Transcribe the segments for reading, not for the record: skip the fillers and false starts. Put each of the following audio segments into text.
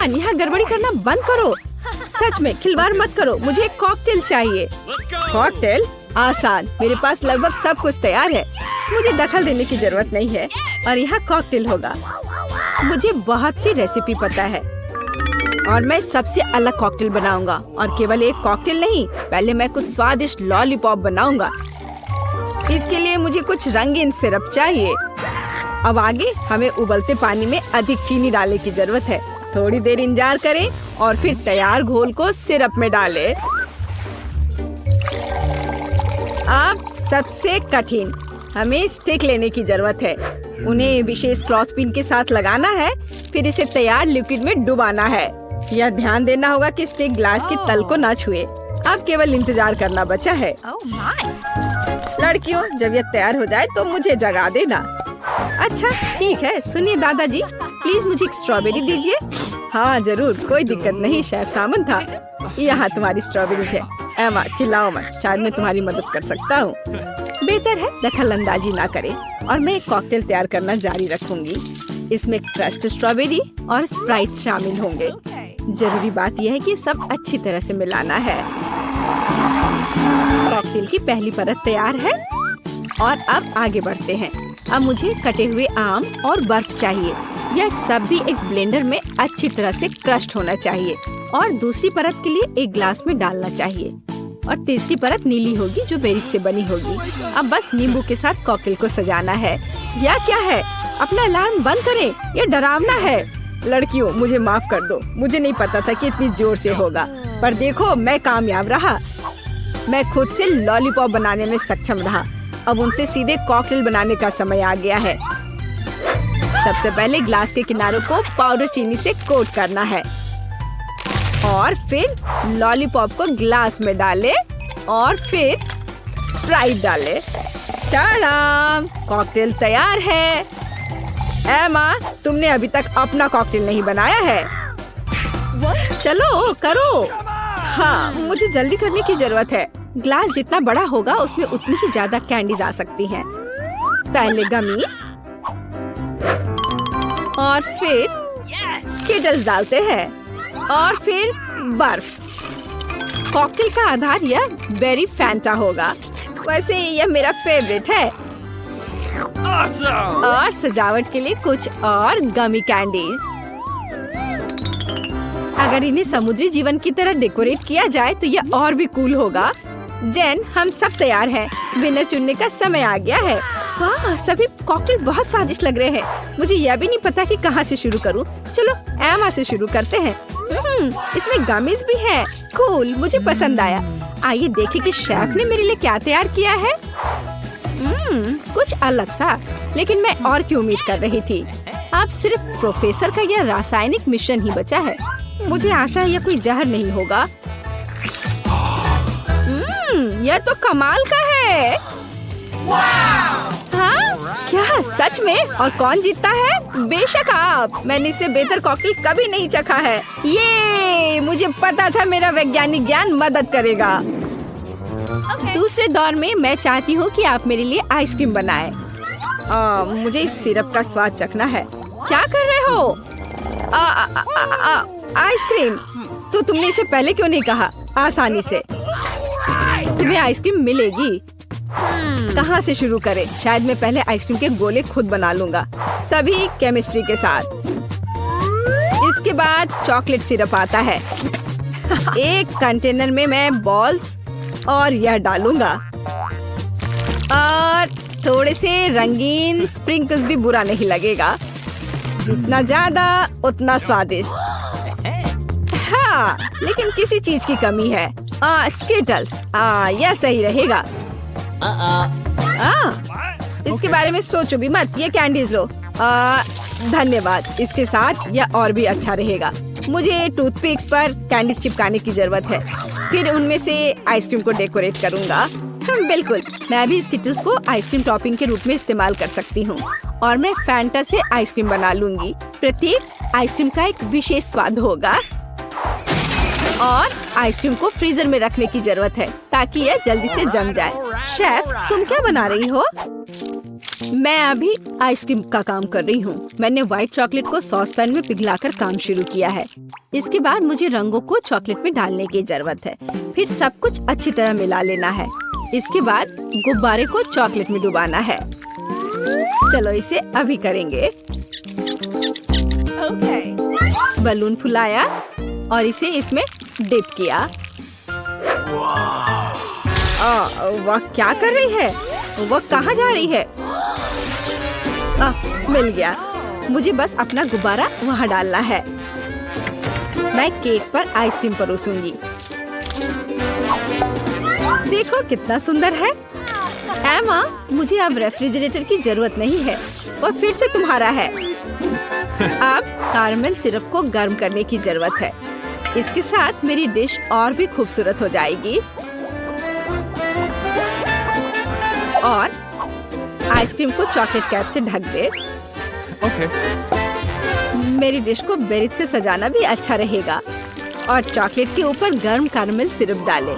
जैन, यहाँ गड़बड़ी करना बंद करो। सच में खिलवाड़ मत करो, मुझे एक कॉकटेल चाहिए। कॉकटेल? आसान, मेरे पास लगभग सब कुछ तैयार है। मुझे दखल देने की जरूरत नहीं है और यहाँ कॉकटेल होगा। मुझे बहुत सी रेसिपी पता है और मैं सबसे अलग कॉकटेल बनाऊंगा। और केवल एक कॉकटेल नहीं, पहले मैं कुछ स्वादिष्ट लॉलीपॉप बनाऊंगा। इसके लिए मुझे कुछ रंगीन सिरप चाहिए। अब आगे हमें उबलते पानी में अधिक चीनी डालने की जरूरत है। थोड़ी देर इंतजार करें और फिर तैयार घोल को सिरप में डालें। अब सबसे कठिन, हमें स्टिक लेने की जरूरत है। उन्हें विशेष क्लॉथ पिन के साथ लगाना है, फिर इसे तैयार लिक्विड में डुबाना है। यह ध्यान देना होगा कि स्टिक ग्लास के तल को ना छुए। अब केवल इंतजार करना बचा है। लड़कियों, जब यह तैयार हो जाए तो मुझे जगा देना। अच्छा ठीक है, सुनिए दादाजी, प्लीज मुझे एक स्ट्रॉबेरी दीजिए। हाँ जरूर, कोई दिक्कत नहीं, शेफ सामन था। यहाँ तुम्हारी स्ट्रॉबेरी है। एमा चिल्लाओ मत, शायद मैं तुम्हारी मदद कर सकता हूँ। बेहतर है दखल अंदाजी ना करें और मैं एक कॉकटेल तैयार करना जारी रखूंगी। इसमें क्रश्ड स्ट्रॉबेरी और स्प्राइट शामिल होंगे। जरूरी बात यह है कि सब अच्छी तरह से मिलाना है। कॉकटेल की पहली परत तैयार है और अब आगे बढ़ते हैं। अब मुझे कटे हुए आम और बर्फ चाहिए। यह सब भी एक ब्लेंडर में अच्छी तरह से क्रश्ड होना चाहिए और दूसरी परत के लिए एक ग्लास में डालना चाहिए। और तीसरी परत नीली होगी जो बेरी से बनी होगी। अब बस नींबू के साथ कॉकटेल को सजाना है। यह क्या है? अपना अलार्म बंद करें, यह डरावना है। लड़कियों मुझे माफ कर दो, मुझे नहीं पता था कि इतनी जोर से होगा, पर देखो मैं कामयाब रहा। मैं खुद से लॉलीपॉप बनाने में सक्षम रहा। अब उनसे सीधे कॉकटेल बनाने का समय आ गया है। सबसे पहले ग्लास के किनारों को पाउडर चीनी से कोट करना है और फिर लॉलीपॉप को ग्लास में डालें और फिर स्प्राइट डालें। टाडाम! कॉकटेल तैयार है। एमा, तुमने अभी तक अपना कॉकटेल नहीं बनाया है। चलो करो। हाँ, मुझे जल्दी करने की जरूरत है। ग्लास जितना बड़ा होगा उसमें उतनी ही ज्यादा कैंडीज आ सकती हैं। पहले गमीज और फिर स्किटल्स डालते हैं और फिर बर्फ। कॉकटेल का आधार यह बेरी फैंटा होगा। वैसे यह मेरा फेवरेट है। और सजावट के लिए कुछ और गमी कैंडीज। अगर इन्हें समुद्री जीवन की तरह डेकोरेट किया जाए तो यह और भी कूल होगा। जेन, हम सब तैयार हैं। विनर चुनने का समय आ गया है। वाह, सभी कॉकटेल बहुत स्वादिष्ट लग रहे हैं। मुझे यह भी नहीं पता कि कहाँ से शुरू करूँ। चलो एमा से शुरू करते हैं। इसमें गमीज भी है। कूल, मुझे पसंद आया। आइए देखें कि शेफ ने मेरे लिए क्या तैयार किया है। कुछ अलग सा, लेकिन मैं और की उम्मीद कर रही थी। अब सिर्फ प्रोफेसर का यह रासायनिक मिश्रण ही बचा है। मुझे आशा है यह कोई जहर नहीं होगा। यह तो कमाल का है। हाँ? क्या सच में? और कौन जीतता है? बेशक आप। मैंने इससे बेहतर कॉकटेल कभी नहीं चखा है। ये मुझे पता था मेरा वैज्ञानिक ज्ञान मदद करेगा। दूसरे दौर में मैं चाहती हूँ कि आप मेरे लिए आइसक्रीम बनाएं। मुझे इस सिरप का स्वाद चखना है। क्या कर रहे हो? आइसक्रीम? तो तुमने इसे पहले क्यों नहीं कहा? आसानी से तुम्हें आइसक्रीम मिलेगी। कहाँ से शुरू करें? शायद मैं पहले आइसक्रीम के गोले खुद बना लूंगा, सभी केमिस्ट्री के साथ। इसके बाद चॉकलेट सिरप आता है। एक कंटेनर में मैं बॉल्स और यह डालूंगा और थोड़े से रंगीन स्प्रिंकल्स भी बुरा नहीं लगेगा। जितना ज्यादा उतना स्वादिष्ट। हाँ, लेकिन किसी चीज की कमी है। स्किटल्स। यह सही रहेगा। इसके बारे में सोचो भी मत। ये कैंडीज लो। धन्यवाद। इसके साथ यह और भी अच्छा रहेगा। मुझे टूथपिक्स पर कैंडीज चिपकाने की जरूरत है। फिर उनमें से आइसक्रीम को डेकोरेट करूंगा। बिल्कुल, मैं भी स्किटल्स को आइसक्रीम टॉपिंग के रूप में इस्तेमाल कर सकती हूँ और मैं फैंटा से आइसक्रीम बना लूंगी। प्रत्येक आइसक्रीम का एक विशेष स्वाद होगा और आइसक्रीम को फ्रीजर में रखने की जरूरत है ताकि यह जल्दी से जम जाए। शेफ, तुम क्या बना रही हो? मैं अभी आइसक्रीम का काम कर रही हूँ। मैंने व्हाइट चॉकलेट को सॉस पैन में पिघलाकर काम शुरू किया है। इसके बाद मुझे रंगों को चॉकलेट में डालने की जरूरत है। फिर सब कुछ अच्छी तरह मिला लेना है। इसके बाद गुब्बारे को चॉकलेट में डुबाना है। चलो इसे अभी करेंगे। बलून फुलाया और इसे इसमें डिप किया। वह क्या कर रही है? वह कहाँ जा रही है? मिल गया। मुझे बस अपना गुब्बारा वहाँ डालना है। मैं केक पर आइसक्रीम परोसूंगी। देखो कितना सुंदर है। एमा, मुझे अब रेफ्रिजरेटर की जरूरत नहीं है। वह फिर से तुम्हारा है। अब कारमेल सिरप को गर्म करने की जरूरत है। इसके साथ मेरी डिश और भी खूबसूरत हो जाएगी। और आइसक्रीम को चॉकलेट कैप से ढक दे। मेरी डिश को बेरीज से सजाना भी अच्छा रहेगा। और चॉकलेट के ऊपर गर्म कारमेल सिरप डालें।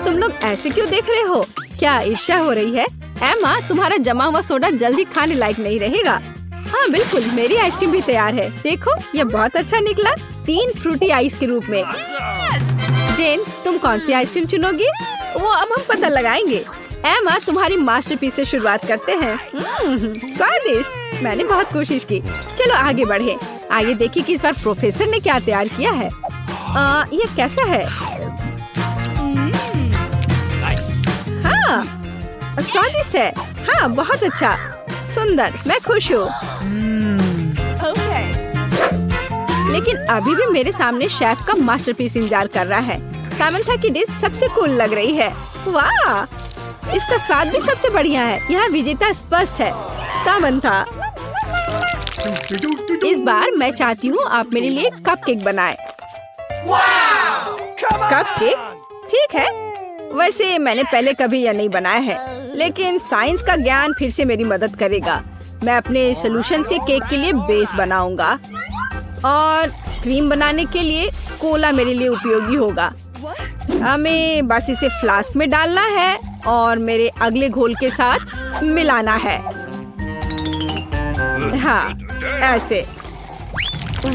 तुम लोग ऐसे क्यों देख रहे हो? क्या ईर्ष्या हो रही है? एमा, तुम्हारा जमा हुआ सोडा जल्दी खाने लायक नहीं रहेगा। हाँ बिल्कुल, मेरी आइसक्रीम भी तैयार है। देखो ये बहुत अच्छा निकला, 3 फ्रूटी आइस के रूप में। जेन, तुम कौन सी आइसक्रीम चुनोगी? वो अब हम पता लगाएंगे। एमा, तुम्हारी मास्टरपीस से शुरुआत करते हैं। स्वादिष्ट। मैंने बहुत कोशिश की। चलो आगे बढ़े। आगे देखिए कि इस बार प्रोफेसर ने क्या तैयार किया है। ये कैसा है? हाँ, स्वादिष्ट है। हाँ, बहुत अच्छा, सुंदर। मैं खुश हूँ। लेकिन अभी भी मेरे सामने शेफ का मास्टरपीस इंतजार कर रहा है। सामंथा की डिश सबसे कूल लग रही है। वाह, इसका स्वाद भी सबसे बढ़िया है। यहाँ विजेता स्पष्ट है, सामंथा। इस बार मैं चाहती हूँ आप मेरे लिए कपकेक बनाएं। कपकेक? ठीक है। वैसे मैंने पहले कभी यह नहीं बनाया है, लेकिन साइंस का ज्ञान फिर से मेरी मदद करेगा। मैं अपने सोल्यूशन से केक के लिए बेस बनाऊंगा और क्रीम बनाने के लिए कोला मेरे लिए उपयोगी होगा। हमें बस इसे फ्लास्क में डालना है और मेरे अगले घोल के साथ मिलाना है। हाँ, ऐसे।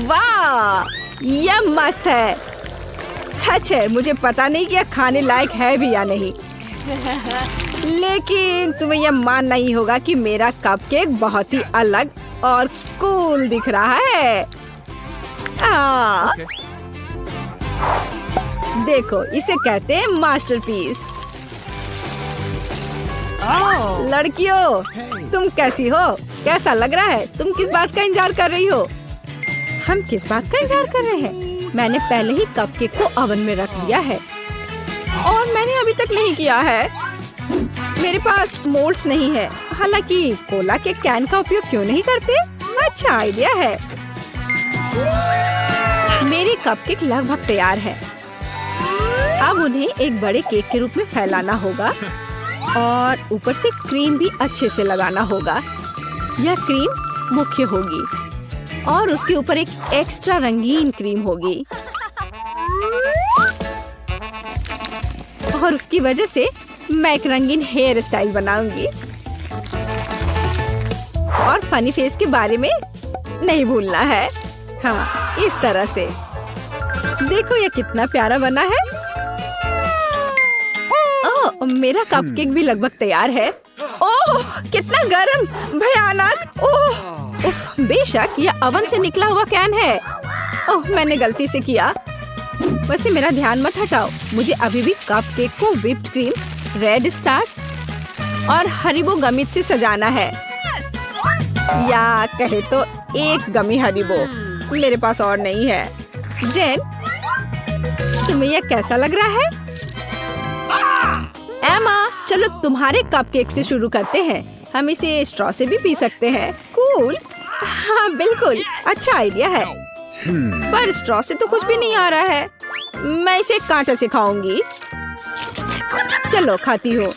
वाह, यह मस्त है। सच है, मुझे पता नहीं कि यह खाने लायक है भी या नहीं। लेकिन तुम्हें यह मानना ही होगा कि मेरा कपकेक बहुत ही अलग और कूल दिख रहा है। देखो, इसे कहते हैं मास्टरपीस। लड़कियों, तुम कैसी हो? कैसा लग रहा है? तुम किस बात का इंतजार कर रही हो? हम किस बात का इंतजार कर रहे हैं? मैंने पहले ही कपकेक को ओवन में रख दिया है और मैंने अभी तक नहीं किया है। मेरे पास मोल्ड्स नहीं है। हालांकि कोला के कैन का उपयोग क्यों नहीं करते? अच्छा आइडिया है। मेरे कपकेक लगभग तैयार है। अब उन्हें एक बड़े केक के रूप में फैलाना होगा और ऊपर से क्रीम भी अच्छे से लगाना होगा। यह क्रीम मुख्य होगी और उसके ऊपर एक एक्स्ट्रा रंगीन क्रीम होगी और उसकी वजह से मैं एक रंगीन हेयर स्टाइल बनाऊंगी। और फनी फेस के बारे में नहीं भूलना है। हाँ, इस तरह से। देखो ये कितना प्यारा बना है। ओह, मेरा कपकेक भी लगभग तैयार है। ओह, कितना गर्म, भयानक। ओह, उफ, बेशक यह ओवन से निकला हुआ कैन है। ओह, मैंने गलती से किया। वैसे मेरा ध्यान मत हटाओ। मुझे अभी भी कपकेक को व्हिप्ड क्रीम, रेड स्टार्स और हरीबो गमित से सजाना है। या कहे तो एक गमी हरीबो। मेरे पास और नहीं है। जेन, तुम्हें यह कैसा लग रहा है? एमा, चलो तुम्हारे कपकेक से शुरू करते हैं। हम इसे स्ट्रॉ से भी पी सकते हैं। कूल। हाँ बिल्कुल, अच्छा आइडिया है। पर स्ट्रॉ से तो कुछ भी नहीं आ रहा है। मैं इसे कांटे से खाऊंगी। चलो खाती हूँ।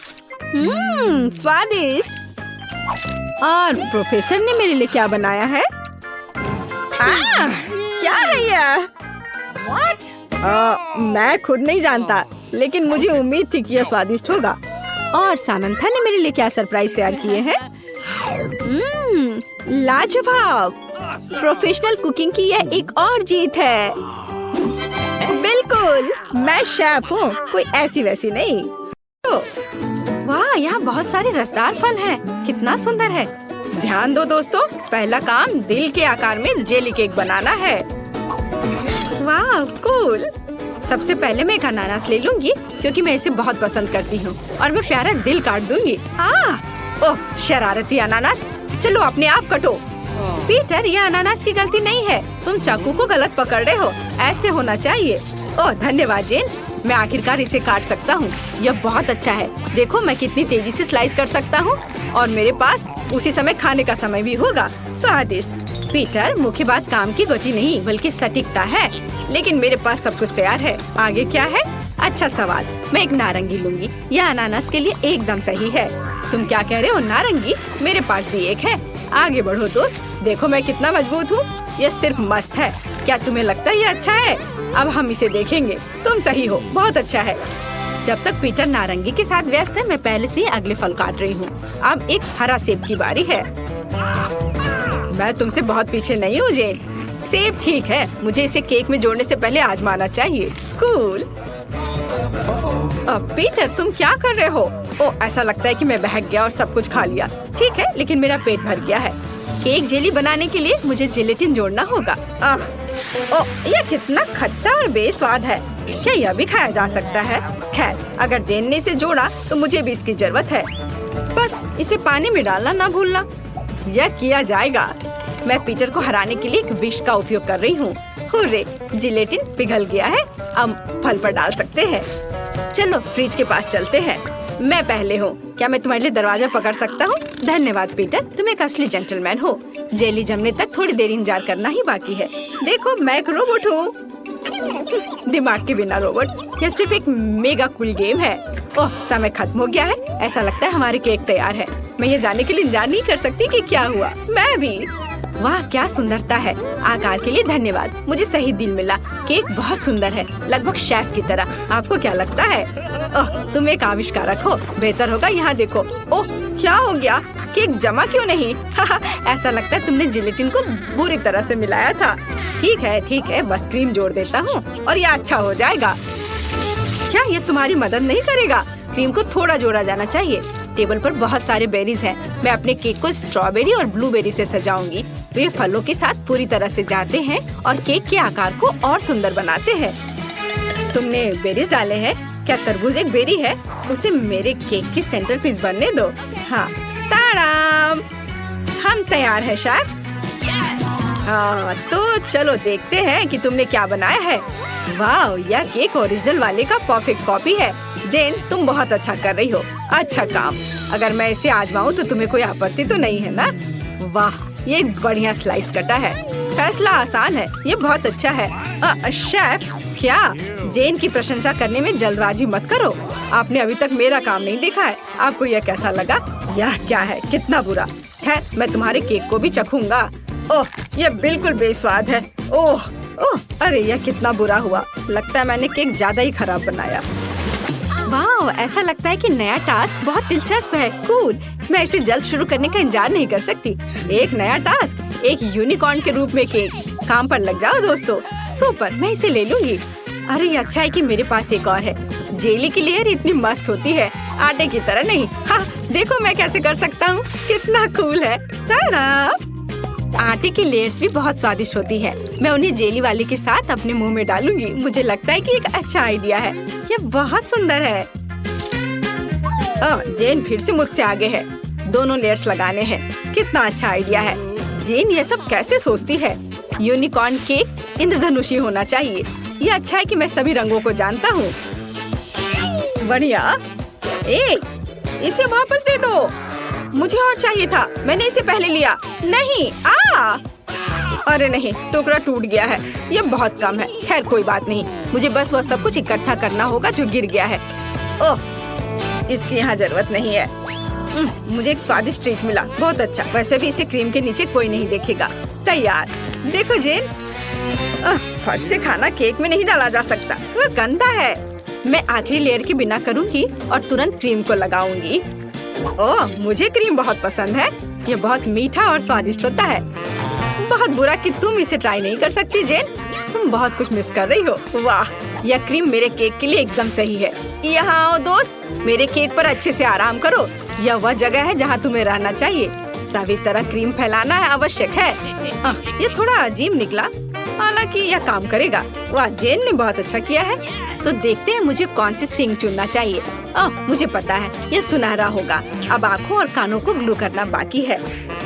स्वादिष्ट। और प्रोफेसर ने मेरे लिए क्या बनाया है? क्या है यह? मैं खुद नहीं जानता, लेकिन मुझे उम्मीद थी कि यह स्वादिष्ट होगा। और सामंथा ने मेरे लिए क्या सरप्राइज तैयार किए हैं? लाजवाब। प्रोफेशनल कुकिंग की यह एक और जीत है। बिल्कुल, मैं शेफ हूँ, कोई ऐसी वैसी नहीं। वाह, यहाँ बहुत सारे रसदार फल हैं। कितना सुंदर है। ध्यान दो दोस्तों, पहला काम दिल के आकार में जेली केक बनाना है। वाह, कूल। सबसे पहले मैं एक अनानास ले लूंगी क्योंकि मैं इसे बहुत पसंद करती हूँ और मैं प्यारा दिल काट दूंगी। ओह, शरारती अनानास, चलो अपने आप कटो। पीटर, यह अनानास की गलती नहीं है, तुम चाकू को गलत पकड़ रहे हो, ऐसे होना चाहिए। ओह धन्यवाद जेन, मैं आखिरकार इसे काट सकता हूँ। यह बहुत अच्छा है। देखो मैं कितनी तेजी से स्लाइस कर सकता हूँ और मेरे पास उसी समय खाने का समय भी होगा। स्वादिष्ट। पीटर, मुख्य बात काम की गति नहीं बल्कि सटीकता है, लेकिन मेरे पास सब कुछ तैयार है। आगे क्या है? अच्छा सवाल। मैं एक नारंगी लूंगी। यह अनानास के लिए एकदम सही है। तुम क्या कह रहे हो? नारंगी? मेरे पास भी एक है। आगे बढ़ो दोस्त, देखो मैं कितना मजबूत हूँ। यह सिर्फ मस्त है। क्या तुम्हें लगता है ये अच्छा है? अब हम इसे देखेंगे। तुम सही हो, बहुत अच्छा है। जब तक पीटर नारंगी के साथ व्यस्त है, मैं पहले से ही अगले फल काट रही हूँ। अब एक हरा सेब की बारी है। मैं तुमसे बहुत पीछे नहीं हूँ जेन। सेब ठीक है, मुझे इसे केक में जोड़ने से पहले आजमाना चाहिए। कूल। अब पीटर, तुम क्या कर रहे हो? ओह, ऐसा लगता है कि मैं बहक गया और सब कुछ खा लिया। ठीक है, लेकिन मेरा पेट भर गया है। केक जेली बनाने के लिए मुझे जेलेटिन जोड़ना होगा। ओह, यह कितना खट्टा और बेस्वाद है। क्या यह भी खाया जा सकता है? खैर, अगर जेन ने इसे जोड़ा तो मुझे भी इसकी जरूरत है। बस इसे पानी में डालना ना भूलना। यह किया जाएगा। मैं पीटर को हराने के लिए एक विश का उपयोग कर रही हूँ। हुर्रे, जिलेटिन पिघल गया है। अब फल पर डाल सकते हैं। चलो फ्रिज के पास चलते हैं। मैं पहले हूँ। क्या मैं तुम्हारे लिए दरवाजा पकड़ सकता हूँ? धन्यवाद पीटर, तुम एक असली जेंटलमैन हो। जेली जमने तक थोड़ी देर इंतजार करना ही बाकी है। देखो मैं एक रोबोट हूँ। दिमाग के बिना रोबोट। यह सिर्फ एक मेगा कूल गेम है। ओह, समय खत्म हो गया है। ऐसा लगता है हमारे केक तैयार है। मैं ये जानने के लिए इंतजार नहीं कर सकती कि क्या हुआ। मैं भी। वाह, क्या सुंदरता है। आकार के लिए धन्यवाद, मुझे सही दिल मिला। केक बहुत सुंदर है, लगभग शेफ की तरह। आपको क्या लगता है? ओह, तुम एक आविष्कारक हो। बेहतर होगा यहाँ देखो। ओह, क्या हो गया? केक जमा क्यों नहीं? ऐसा लगता है तुमने जिलेटिन को बुरी तरह से मिलाया था। ठीक है, बस क्रीम जोड़ देता हूँ और यह अच्छा हो जाएगा। क्या ये तुम्हारी मदद नहीं करेगा? क्रीम को थोड़ा जोड़ा जाना चाहिए। टेबल पर बहुत सारे बेरीज हैं। मैं अपने केक को स्ट्रॉबेरी और ब्लूबेरी से सजाऊंगी। वे फलों के साथ पूरी तरह से जाते हैं और केक के आकार को और सुंदर बनाते हैं। तुमने बेरीज डाले हैं? क्या तरबूज एक बेरी है? उसे मेरे केक की सेंटर पीस बनने दो। हाँ, ताड़ाम, हम तैयार हैं शेफ। हाँ, तो चलो देखते हैं कि तुमने क्या बनाया है। वाह, यह केक ओरिजिनल वाले का परफेक्ट कॉपी है। जेन, तुम बहुत अच्छा कर रही हो। अच्छा काम। अगर मैं इसे आजमाऊं तो तुम्हें कोई आपत्ति तो नहीं है ना? वाह, ये बढ़िया स्लाइस कटा है। फैसला आसान है, ये बहुत अच्छा है। शेफ, क्या? जेन की प्रशंसा करने में जल्दबाजी मत करो। आपने अभी तक मेरा काम नहीं देखा है। आपको यह कैसा लगा? यह क्या है? कितना बुरा। खैर, मैं तुम्हारे केक को भी चखूंगा। ओह, यह बिल्कुल बेस्वाद है। ओह, अरे यह कितना बुरा हुआ। लगता है मैंने केक ज्यादा ही खराब बनाया। वाह, ऐसा लगता है कि नया टास्क बहुत दिलचस्प है। कूल, मैं इसे जल्द शुरू करने का इंतजार नहीं कर सकती। एक नया टास्क, एक यूनिकॉर्न के रूप में केक। काम पर लग जाओ दोस्तों। सुपर, मैं इसे ले लूंगी। अरे ये अच्छा है कि मेरे पास एक और है। जेली की लेयर इतनी मस्त होती है, आटे की तरह नहीं। हाँ, देखो मैं कैसे कर सकता हूँ। कितना कूल है। ताड़ा! आटे की लेयर्स भी बहुत स्वादिष्ट होती है। मैं उन्हें जेली वाले के साथ अपने मुंह में डालूंगी। मुझे लगता है कि एक अच्छा आइडिया है। ये बहुत सुंदर है। जेन फिर से मुझसे आगे है। दोनों लेयर्स लगाने हैं। कितना अच्छा आइडिया है। जेन ये सब कैसे सोचती है? यूनिकॉर्न केक इंद्रधनुषी होना चाहिए। ये अच्छा है कि मैं सभी रंगों को जानता हूँ। बढ़िया। इसे वापस दे दो। मुझे और चाहिए था। मैंने इसे पहले लिया। नहीं। अरे नहीं, टुकड़ा टूट गया है। ये बहुत कम है। खैर कोई बात नहीं। मुझे बस वह सब कुछ इकट्ठा करना होगा जो गिर गया है। ओह, इसकी यहाँ जरूरत नहीं है। मुझे एक स्वादिष्ट ट्रीट मिला। बहुत अच्छा। वैसे भी इसे क्रीम के नीचे कोई नहीं देखेगा। तैयार। देखो जेन, फर्श से खाना केक में नहीं डाला जा सकता, वह गंदा है। मैं आखिरी लेयर के बिना करूँगी और तुरंत क्रीम को लगाऊंगी। ओह, मुझे क्रीम बहुत पसंद है। ये बहुत मीठा और स्वादिष्ट होता है। बहुत बुरा कि तुम इसे ट्राई नहीं कर सकती जेन। तुम बहुत कुछ मिस कर रही हो। वाह, यह क्रीम मेरे केक के लिए एकदम सही है। यहाँ आओ दोस्त, मेरे केक पर अच्छे से आराम करो। यह वह जगह है जहाँ तुम्हें रहना चाहिए। सभी तरह क्रीम फैलाना है आवश्यक है। ये थोड़ा अजीब निकला, हालांकि यह काम करेगा। वाह, जेन ने बहुत अच्छा किया है। तो देखते हैं मुझे कौन से सींग चुनना चाहिए। मुझे पता है, ये सुनहरा होगा। अब आँखों और कानों को ग्लू करना बाकी है।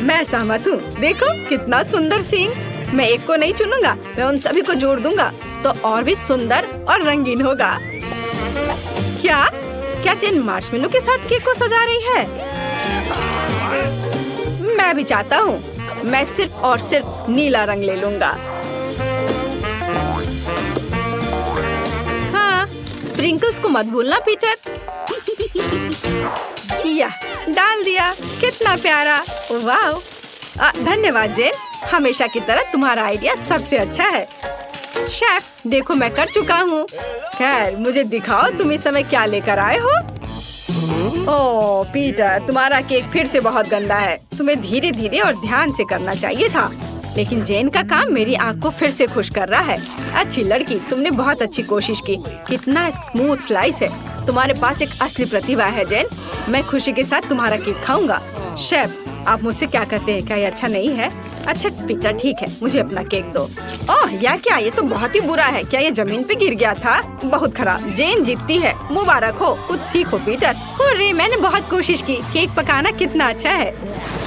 मैं सहमत हूँ। देखो कितना सुंदर सींग। मैं एक को नहीं चुनूंगा, मैं उन सभी को जोड़ दूंगा तो और भी सुंदर और रंगीन होगा। क्या जेन मार्शमेलो के साथ केक को सजा रही है? मैं भी चाहता हूँ। मैं सिर्फ और सिर्फ नीला रंग ले लूंगा। हाँ, स्प्रिंकल्स को मत भूलना पीटर। या डाल दिया, कितना प्यारा। वाह, धन्यवाद जेन। हमेशा की तरह तुम्हारा आइडिया सबसे अच्छा है। शेफ, देखो मैं कर चुका हूँ। खैर, मुझे दिखाओ तुम इस समय क्या लेकर आए हो। ओह पीटर, तुम्हारा केक फिर से बहुत गंदा है। तुम्हें धीरे धीरे और ध्यान से करना चाहिए था। लेकिन जेन का काम मेरी आँख को फिर से खुश कर रहा है। अच्छी लड़की, तुमने बहुत अच्छी कोशिश की। कितना स्मूथ स्लाइस है। तुम्हारे पास एक असली प्रतिभा है जेन। मैं खुशी के साथ तुम्हारा केक खाऊंगा। शेफ, आप मुझसे क्या कहते हैं? क्या ये अच्छा नहीं है? अच्छा पीटर, ठीक है, मुझे अपना केक दो। ओह या क्या, ये तो बहुत ही बुरा है। क्या ये जमीन पे गिर गया था? बहुत खराब। जेन जीतती है। मुबारक हो, कुछ सीखो पीटर। हुर्रे, मैंने बहुत कोशिश की। केक पकाना कितना अच्छा है।